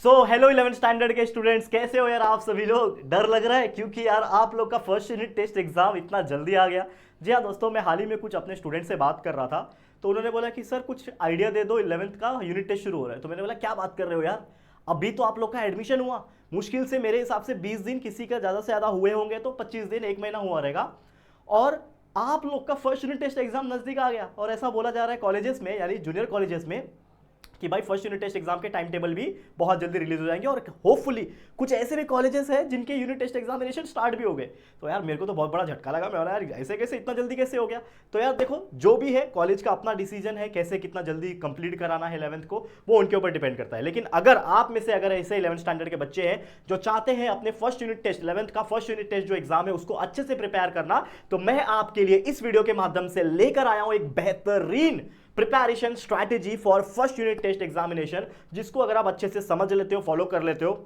Hello 11th standard के students, कैसे हो यार आप सभी लोग। डर लग रहा है क्योंकि यार आप लोग का फर्स्ट यूनिट टेस्ट एग्जाम इतना जल्दी आ गया। जी हाँ दोस्तों, मैं हाल ही में कुछ अपने स्टूडेंट से बात कर रहा था, तो उन्होंने बोला कि सर कुछ आइडिया दे दो, 11th का यूनिट टेस्ट शुरू हो रहा है। तो मैंने बोला क्या बात कर रहे हो यार, अभी तो आप लोग का एडमिशन हुआ, मुश्किल से मेरे हिसाब से 20 दिन, किसी का ज़्यादा से ज़्यादा हुए होंगे तो 25 दिन, एक महीना हुआ रहेगा, और आप लोग का फर्स्ट यूनिट टेस्ट एग्जाम नजदीक आ गया। और ऐसा बोला जा रहा है कॉलेजेस में, यानी जूनियर कॉलेजेस में, कि भाई फर्स्ट यूनिट टेस्ट एग्जाम के टाइम टेबल भी बहुत जल्दी रिलीज हो जाएंगे, और होपफुली कुछ ऐसे भी कॉलेजेस हैं जिनके यूनिट टेस्ट एग्जामिनेशन स्टार्ट भी हो गए। तो यार मेरे को तो बहुत बड़ा झटका लगा, मैं बोला यार ऐसे कैसे, इतना जल्दी कैसे हो गया। तो यार देखो, जो भी है कॉलेज का अपना डिसीजन है, कैसे कितना जल्दी कंप्लीट कराना है 11th को, वो उनके ऊपर डिपेंड करता है। लेकिन अगर आप में से अगर ऐसे 11th स्टैंडर्ड के बच्चे हैं जो चाहते हैं अपने फर्स्ट यूनिट टेस्ट 11th का फर्स्ट यूनिट टेस्ट जो एग्जाम है उसको अच्छे से प्रिपेयर करना, तो मैं आपके लिए इस वीडियो के माध्यम से लेकर आया हूं एक बेहतरीन preparation strategy for first unit test examination, जिसको अगर आप अच्छे से समझ लेते हो, फॉलो कर लेते हो,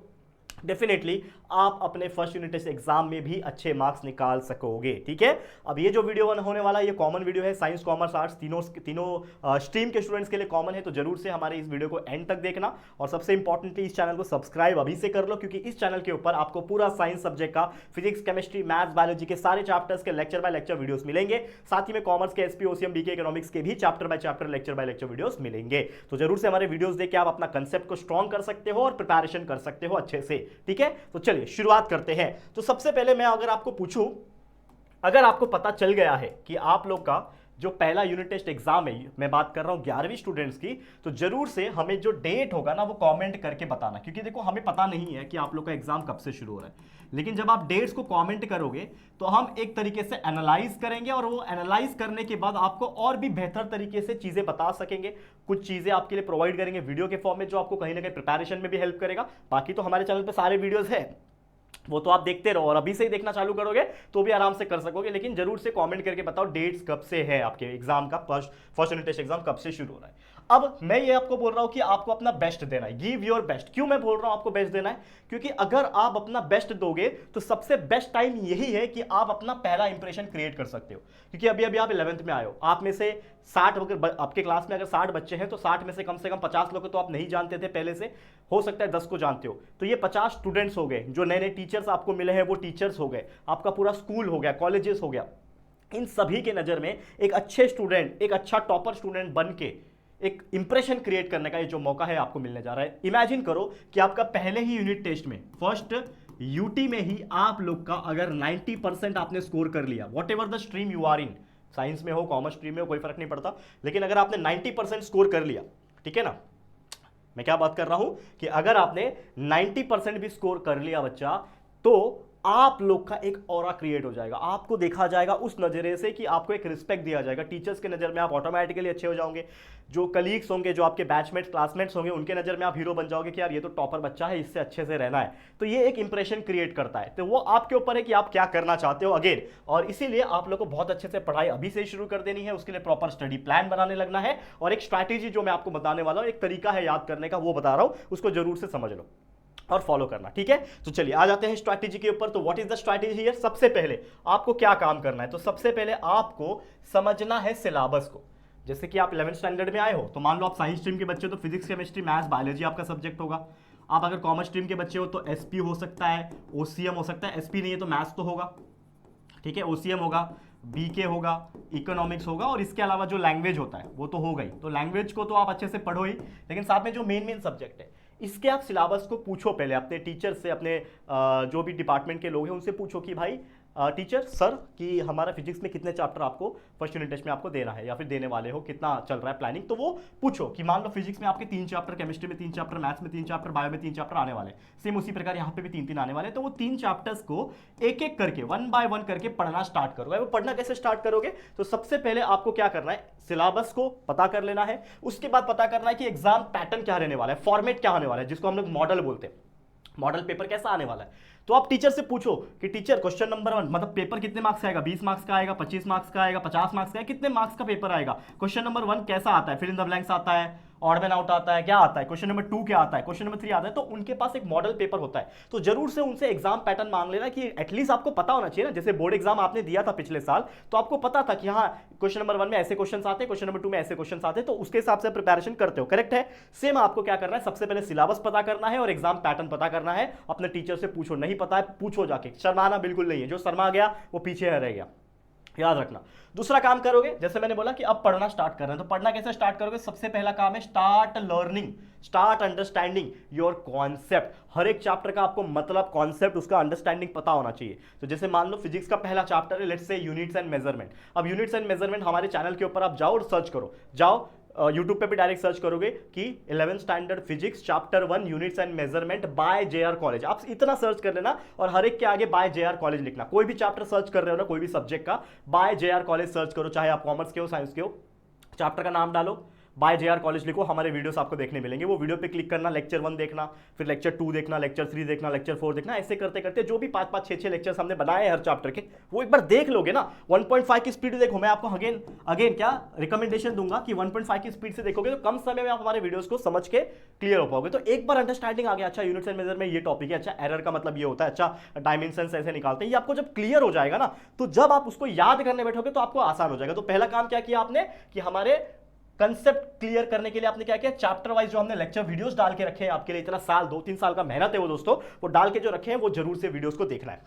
डेफिनेटली आप अपने फर्स्ट यूनिट टेस्ट एग्जाम में भी अच्छे मार्क्स निकाल सकोगे। ठीक है, अब ये जो वीडियो होने वाला है ये कॉमन वीडियो है, साइंस कॉमर्स आर्ट्स तीनों स्ट्रीम के स्टूडेंट्स के लिए कॉमन है, तो जरूर से हमारे इस वीडियो को एंड तक देखना। और सबसे इंपॉर्टेंटली इस चैनल को सब्सक्राइब अभी से कर लो, क्योंकि इस चैनल के ऊपर आपको पूरा साइंस सब्जेक्ट का फिजिक्स, केमिस्ट्री, मैथ्स, बायोलॉजी के सारे चैप्टर्स के लेक्चर बाय लेक्चर वीडियोस मिलेंगे। साथ ही में कॉमर्स के एसपी, ओसीएम, बीके, इकोनॉमिक्स के भी chapter by chapter, lecture by lecture videos मिलेंगे। तो जरूर से हमारे वीडियोस देख के आप अपना कंसेप्ट को स्ट्रॉन्ग कर सकते हो और प्रिपरेशन कर सकते हो अच्छे से। ठीक है, तो चलिए शुरुआत करते हैं। तो सबसे पहले मैं अगर आपको पूछूं, अगर आपको पता चल गया है कि आप लोग का जो पहला यूनिट टेस्ट एग्जाम है, मैं बात कर रहा हूं 11वीं स्टूडेंट्स की, तो जरूर से हमें जो डेट होगा ना वो कमेंट करके बताना, क्योंकि देखो हमें पता नहीं है कि आप लोग का एग्जाम कब से शुरू हो रहा है। लेकिन जब आप डेट्स को कमेंट करोगे तो हम एक तरीके से एनालाइज करेंगे, और वो एनालाइज करने के बाद आपको और भी बेहतर तरीके से चीजें बता सकेंगे। कुछ चीजें आपके लिए प्रोवाइड करेंगे वीडियो के फॉर्म में, जो आपको कहीं ना कहीं प्रिपरेशन में भी हेल्प करेगा। बाकी तो हमारे चैनल पर सारे वीडियोज है, वो तो आप देखते रहो, और अभी से ही देखना चालू करोगे तो भी आराम से कर सकोगे। लेकिन जरूर से कमेंट करके बताओ डेट्स कब से है आपके एग्जाम का, फर्स्ट यूनिट टेस्ट एग्जाम कब से शुरू हो रहा है। अब मैं ये आपको बोल रहा हूं कि आपको अपना बेस्ट देना है, गिव योर बेस्ट। क्यों मैं बोल रहा हूं आपको बेस्ट देना है, क्योंकि अगर आप अपना बेस्ट दोगे तो सबसे बेस्ट टाइम यही है कि आप अपना पहला इंप्रेशन क्रिएट कर सकते हो। क्योंकि अभी अभी आप 11th में आए हो, आप में से 60, अगर आपके क्लास में अगर 60 बच्चे हैं तो 60 में से कम 50 लोग तो आप नहीं जानते थे पहले से, हो सकता है 10 को जानते हो। तो ये 50 स्टूडेंट्स हो गए, जो नए नए टीचर्स आपको मिले हैं वो टीचर्स हो गए, आपका पूरा स्कूल हो गया, कॉलेजेस हो गया। इन सभी के नजर में एक अच्छे स्टूडेंट, एक अच्छा टॉपर स्टूडेंट बन के एक इंप्रेशन क्रिएट करने का ये जो मौका है आपको मिलने जा रहा है। इमेजिन करो कि आपका पहले ही यूनिट टेस्ट में, फर्स्ट यूटी में ही आप लोग का अगर 90% आपने स्कोर कर लिया, whatever the stream you are in, science में हो, कॉमर्स स्ट्रीम में हो, कोई फर्क नहीं पड़ता, लेकिन अगर आपने 90% स्कोर कर लिया, ठीक है ना, मैं क्या बात कर रहा हूं कि अगर आपने 90% भी स्कोर कर लिया बच्चा, तो आप लोग का एक ऑरा क्रिएट हो जाएगा, आपको देखा जाएगा उस नजरिए से कि आपको एक रिस्पेक्ट दिया जाएगा टीचर्स के नजर में, आप ऑटोमेटिकली अच्छे हो जाओगे। जो कलीग्स होंगे, जो आपके बैचमेट्स, क्लासमेट्स होंगे, उनके नजर में आप हीरो बन जाओगे कि यार ये तो टॉपर बच्चा है, इससे अच्छे से रहना है। तो ये एक इंप्रेशन क्रिएट करता है, तो वो आपके ऊपर है कि आप क्या करना चाहते हो अगेन। और इसीलिए आप लोग को बहुत अच्छे से पढ़ाई अभी से शुरू कर देनी है, उसके लिए प्रॉपर स्टडी प्लान बनाने लगना है, और एक स्ट्रैटेजी जो मैं आपको बताने वाला हूं, एक तरीका है याद करने का, वो बता रहा हूं, उसको जरूर से समझ लो और फॉलो करना। ठीक है, तो चलिए आ जाते हैं स्ट्रैटेजी के ऊपर। तो what is the strategy here. सबसे पहले आपको क्या काम करना है, तो सबसे पहले आपको समझना है सिलेबस को। जैसे कि आप 11th स्टैंडर्ड में आए हो, तो मान लो आप साइंस स्ट्रीम के बच्चे हो तो फिजिक्स, केमिस्ट्री, मैथ्स, बायोलॉजी आपका सब्जेक्ट होगा। आप अगर कॉमर्स स्ट्रीम के बच्चे हो तो एसपी हो सकता है, ओसीएम हो सकता है, एसपी नहीं है तो मैथ्स तो होगा, ठीक है, ओसीएम होगा, बीके होगा, इकोनॉमिक्स होगा, और इसके अलावा जो लैंग्वेज होता है वो तो हो गई। तो लैंग्वेज को तो आप अच्छे से पढ़ो ही, लेकिन साथ में जो मेन सब्जेक्ट है इसके आप सिलेबस को पूछो पहले अपने टीचर से, अपने जो भी डिपार्टमेंट के लोग हैं उनसे पूछो कि भाई टीचर सर कि हमारा फिजिक्स में कितने चैप्टर आपको फर्स्ट यूनिट टेस्ट में आपको देना है, या फिर देने वाले हो, कितना चल रहा है प्लानिंग। तो वो पूछो कि मान लो फिजिक्स में आपके 3 चैप्टर, केमिस्ट्री में 3 चैप्टर, मैथ्स में 3 चैप्टर, बायो में 3 चैप्टर आने वाले, सेम उसी प्रकार यहाँ पे भी 3-3 आने वाले। तो वो 3 चैप्टर्स को एक एक करके 1 बाय 1 करके पढ़ना स्टार्ट करोगे। वो पढ़ना कैसे स्टार्ट करोगे, तो सबसे पहले आपको क्या करना है, सिलेबस को पता कर लेना है। उसके बाद पता करना है कि एग्जाम पैटर्न क्या रहने वाला है, फॉर्मेट क्या होने वाला है, जिसको हम लोग मॉडल बोलते हैं, मॉडल पेपर कैसा आने वाला है। तो आप टीचर से पूछो कि टीचर क्वेश्चन नंबर 1 मतलब पेपर कितने मार्क्स का आएगा, 20 मार्क्स का आएगा, 25 मार्क्स का आएगा, 50 मार्क्स का है, कितने मार्क्स का पेपर आएगा, क्वेश्चन नंबर 1 कैसा आता है, फिल इन द ब्लैंक्स आता है, ऑड मैन आउट आता है, क्या आता है, क्वेश्चन नंबर 2 क्या आता है, क्वेश्चन नंबर 3 आता है, तो उनके पास एक मॉडल पेपर होता है। तो जरूर से उनसे एग्जाम पैटर्न मांग लेना कि एटलीस्ट आपको पता होना चाहिए ना, जैसे बोर्ड एग्जाम आपने दिया था पिछले साल तो आपको पता था कि हाँ क्वेश्चन नंबर 1 में ऐसे क्वेश्चन आते हैं, क्वेश्चन नंबर 2 में ऐसे क्वेश्चन आते हैं, तो उसके हिसाब से प्रिपरेशन करते हो, करेक्ट है। सेम आपको क्या करना है, सबसे पहले सिलेबस पता करना है और एग्जाम पैटर्न पता करना है। अपने टीचर से पूछो, नहीं पता है पूछो जाके, शर्माना बिल्कुल नहीं है, जो शर्मा गया वो पीछे रह गया, याद रखना। दूसरा काम करोगे, जैसे मैंने बोला कि अब पढ़ना स्टार्ट कर रहे हैं, तो पढ़ना कैसे स्टार्ट करोगे, सबसे पहला काम है start learning, start understanding your concept. हर एक चैप्टर का आपको मतलब, कॉन्सेप्ट, उसका अंडरस्टैंडिंग पता होना चाहिए। तो जैसे मान लो फिजिक्स का पहला चैप्टर है, let's say units and measurement. अब यूनिट्स एंड मेजरमेंट हमारे चैनल के ऊपर आप जाओ और सर्च करो, जाओ यूट्यूब पे भी डायरेक्ट सर्च करोगे कि 11th standard physics chapter 1 units and measurement by JR college, आप इतना सर्च कर लेना और हर एक के आगे बाय जेआर कॉलेज लिखना। कोई भी चैप्टर सर्च कर रहे हो ना, कोई भी सब्जेक्ट का, बाय जेआर कॉलेज सर्च करो, चाहे आप कॉमर्स के हो साइंस के हो, चैप्टर का नाम डालो, बाय जेआर कॉलेज लिखो, हमारे वीडियोस आपको देखने मिलेंगे। वो वीडियो पे क्लिक करना, लेक्चर 1 देखना, फिर लेक्चर 2 देखना, लेक्चर 3 देखना, लेक्चर 4 देखना, ऐसे करते करते जो भी 5-5 6-6 लेक्चर्स हमने बनाए हैं हर चैप्टर के, वो एक बार देख लोगे ना। 1.5 की स्पीड देखो, मैं आपको अगेन क्या रिकमेंडेशन दूंगा कि 1.5 की स्पीड से देखोगे तो कम समय में आप हमारे वीडियोस को समझ के क्लियर हो पाओगे। तो एक बार अंडरस्टैंडिंग आ गया, अच्छा यूनिट्स एंड मेजर में ये टॉपिक है, अच्छा एरर का मतलब ये होता है, अच्छा डायमेंशंस ऐसे निकालते हैं, ये आपको जब क्लियर हो जाएगा ना, तो जब आप उसको याद करने बैठोगे तो आपको आसान हो जाएगा। तो पहला काम क्या किया आपने कि हमारे कंसेप्ट क्लियर करने के लिए आपने क्या किया, चैप्टर वाइज जो हमने लेक्चर वीडियोस डाल के रखे हैं आपके लिए, इतना साल 2-3 साल का मेहनत है वो दोस्तों, वो डाल के जो रखे हैं वो जरूर से वीडियोस को देखना है,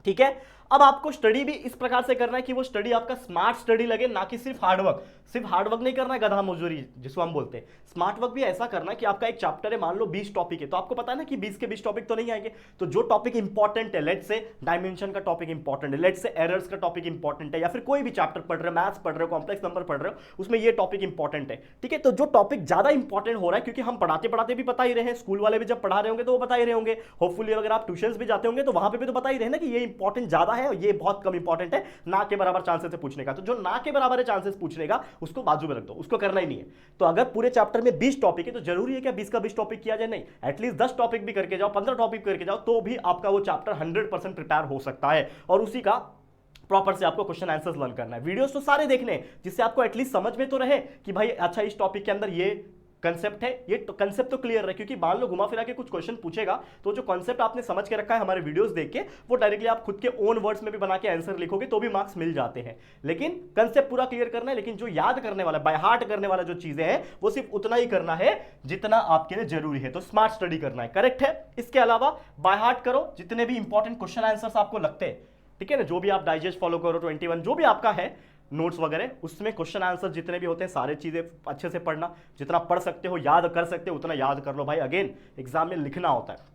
ठीक है। अब आपको स्टडी भी इस प्रकार से करना है कि वो स्टडी आपका स्मार्ट स्टडी लगे, ना कि सिर्फ हार्डवर्क। सिर्फ हार्डवर्क नहीं करना है, गधा मजदूरी जिसको हम बोलते हैं। स्मार्ट वर्क भी ऐसा करना है कि आपका एक चैप्टर है, मान लो 20 टॉपिक है, तो आपको पता है ना कि 20 के 20 टॉपिक तो नहीं आएंगे, तो जो टॉपिक इंपॉर्टेंट है, लेट्स से डायमेंशन का टॉपिक इंपॉर्टेंट है, लेट्स से एरर्स का टॉपिक इंपॉर्टेंट है, या फिर कोई भी चैप्टर पढ़ रहे हो, मैथ्स पढ़ रहे हो, कॉम्प्लेक्स नंबर पढ़ रहे हो, उसमें ये टॉपिक इंपॉर्टेंट है, ठीक है। तो जो टॉपिक ज्यादा इंपॉर्टेंट हो रहा है, क्योंकि हम पढ़ाते पढ़ाते भी बता ही रहे हैं, स्कूल वाले भी जब पढ़ा रहे होंगे तो वो बता ही रहे होंगे, होपफुली अगर आप ट्यूशन भी जाते होंगे तो वहां पे भी तो बता ही रहे ना कि ये इंपॉर्टेंट ज्यादा है और ये बहुत कम इंपॉर्टेंट है, ना के बराबर चांसेस है पूछने का। तो जो ना के बराबर है चांसेस पूछने का, उसको बाजू में रख दो, उसको करना ही नहीं है। तो अगर पूरे चैप्टर में 20 टॉपिक है तो जरूरी है कि 20 का 20 टॉपिक किया जाए, नहीं, एटलीस्ट 10 टॉपिक भी करके जाओ, 15 टॉपिक करके जाओ, तो भी आपका वो चैप्टर 100% प्रिपेयर हो सकता है। और उसी का प्रॉपर से आपको क्वेश्चन आंसर्स लर्न करना है। वीडियोस तो सारे देखने हैं जिससे आपको एटलीस्ट समझ में तो रहे कि भाई अच्छा इस टॉपिक के अंदर ये कंसेप्ट है, ये तो कंसेप्ट तो क्लियर है, क्योंकि मान लो घुमा फिरा के कुछ क्वेश्चन पूछेगा तो जो कंसेप्ट आपने समझ के रखा है हमारे वीडियोस देख के, वो डायरेक्टली आप खुद के ओन वर्ड्स में भी बना के आंसर लिखोगे तो भी मार्क्स मिल जाते हैं। लेकिन कंसेप्ट पूरा क्लियर करना है, लेकिन जो याद करने वाला, बाय हार्ट करने वाला जो चीजें हैं वो सिर्फ उतना ही करना है जितना आपके लिए जरूरी है। तो स्मार्ट स्टडी करना है, करेक्ट है। इसके अलावा बाय हार्ट करो जितने भी इंपॉर्टेंट क्वेश्चन आंसर्स आपको लगते हैं, ठीक है ना, जो भी आप डाइजेस्ट फॉलो करो, 21 जो भी आपका है नोट्स वगैरह, उसमें क्वेश्चन आंसर जितने भी होते हैं सारे चीजें अच्छे से पढ़ना, जितना पढ़ सकते हो, याद कर सकते हो उतना याद कर लो भाई। अगेन एग्जाम में लिखना होता है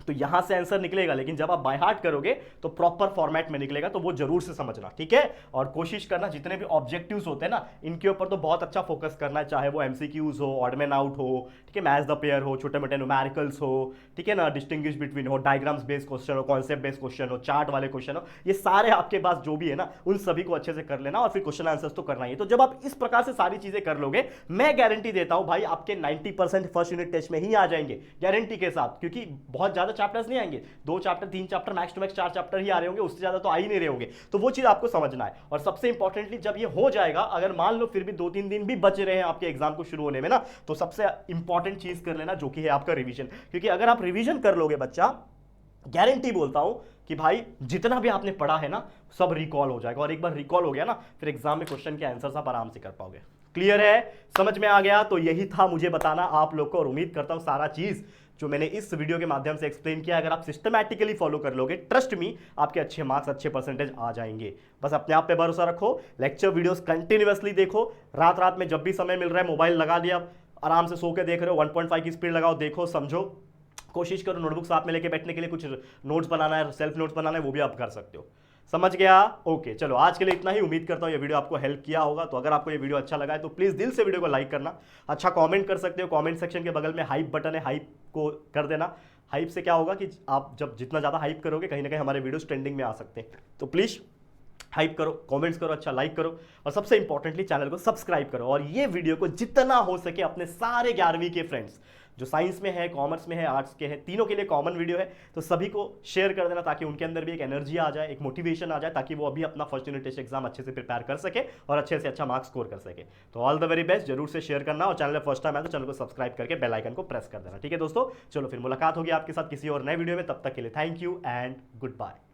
तो यहां से आंसर निकलेगा, लेकिन जब आप बाय हार्ट करोगे तो प्रॉपर फॉर्मेट में निकलेगा, तो वो जरूर से समझना, ठीक है। और कोशिश करना जितने भी ऑब्जेक्टिव्स होते हैं ना, इनके ऊपर तो बहुत अच्छा फोकस करना है, चाहे वो एमसीक्यूज हो, ऑड मैन आउट हो, ठीक है, मैच द पेयर हो, छोटे मोटे न्यूमेरिकल्स हो, ठीक है ना, डिस्टिंग्विश बिटवीन हो, डायग्राम्स बेस्ड क्वेश्चन हो, कॉन्सेप्ट बेस्ड क्वेश्चन हो, चार्ट वाले क्वेश्चन हो, ये सारे आपके पास जो भी है ना उन सभी को अच्छे से कर लेना और फिर क्वेश्चन आंसर्स तो करना ही। तो जब आप इस प्रकार से सारी चीजें कर लोगे, मैं गारंटी देता हूं भाई आपके 90% फर्स्ट यूनिट टेस्ट में ही आ जाएंगे, गारंटी के साथ, क्योंकि बहुत ज्यादा चैप्टर्स नहीं आएंगे, 2 chapter 3 chapter max to max 4 chapter ही आ रहे होंगे, उससे ज्यादा तो आ ही नहीं रहे होंगे। तो वो चीज आपको समझना है। और सबसे इंपॉर्टेंटली जब ये हो जाएगा, अगर मान लो फिर भी 2-3 दिन भी बच रहे हैं आपके एग्जाम को शुरू होने में ना, तो सबसे इंपॉर्टेंट चीज कर लेना जो कि है आपका रिवीजन। क्योंकि अगर आप रिवीजन कर लोगे बच्चा, गारंटी बोलता हूं कि भाई जितना भी आपने पढ़ा है ना सब रिकॉल हो जाएगा, और एक बार रिकॉल हो गया ना फिर एग्जाम में क्वेश्चन के आंसर्स आप आराम से कर पाओगे। क्लियर है, समझ में आ गया? तो यही था मुझे बताना आप लोग को, और उम्मीद करता हूं सारा चीज जो मैंने इस वीडियो के माध्यम से एक्सप्लेन किया, अगर आप सिस्टमैटिकली फॉलो कर लोगे, ट्रस्ट मी आपके अच्छे मार्क्स, अच्छे परसेंटेज आ जाएंगे। बस अपने आप पे भरोसा रखो, लेक्चर वीडियोस कंटिन्यूअसली देखो, रात रात में जब भी समय मिल रहा है मोबाइल लगा लिया, आराम से सो के देख रहे हो, 1.5 की स्पीड लगाओ, देखो, समझो, कोशिश करो नोटबुक साथ में लेके बैठने के लिए, कुछ नोट्स बनाना है, सेल्फ नोट्स बनाना है, वो भी आप कर सकते हो। समझ गया? ओके, चलो आज के लिए इतना ही। उम्मीद करता हूँ ये वीडियो आपको हेल्प किया होगा। तो अगर आपको ये वीडियो अच्छा लगा है तो प्लीज़ दिल से वीडियो को लाइक करना, अच्छा कमेंट कर सकते हो, कमेंट सेक्शन के बगल में हाइप बटन है, हाइप को कर देना। हाइप से क्या होगा कि आप जब जितना ज़्यादा हाइप करोगे कहीं ना कहीं हमारे वीडियोस ट्रेंडिंग में आ सकते हैं। तो प्लीज़ हाइप करो, कमेंट्स करो, अच्छा लाइक करो, और सबसे इंपॉर्टेंटली चैनल को सब्सक्राइब करो। और ये वीडियो को जितना हो सके अपने सारे 11वीं के फ्रेंड्स जो साइंस में है, कॉमर्स में है, आर्ट्स के हैं, तीनों के लिए कॉमन वीडियो है, तो सभी को शेयर कर देना ताकि उनके अंदर भी एक एनर्जी आ जाए, एक मोटिवेशन आ जाए, ताकि वो अभी अपना फर्स्ट यूनिट टेस्ट एग्जाम अच्छे से प्रिपेयर कर सके और अच्छे से अच्छा मार्क्स स्कोर कर सके। तो ऑल द वेरी बेस्ट, जरूर से शेयर करना, और चैनल फर्स्ट टाइम है तो चैनल को सब्सक्राइब करके बेल आइकन को प्रेस कर देना। ठीक है दोस्तों, चलो फिर मुलाकात होगी आपके साथ किसी और नए वीडियो में, तब तक के लिए thank you and good bye.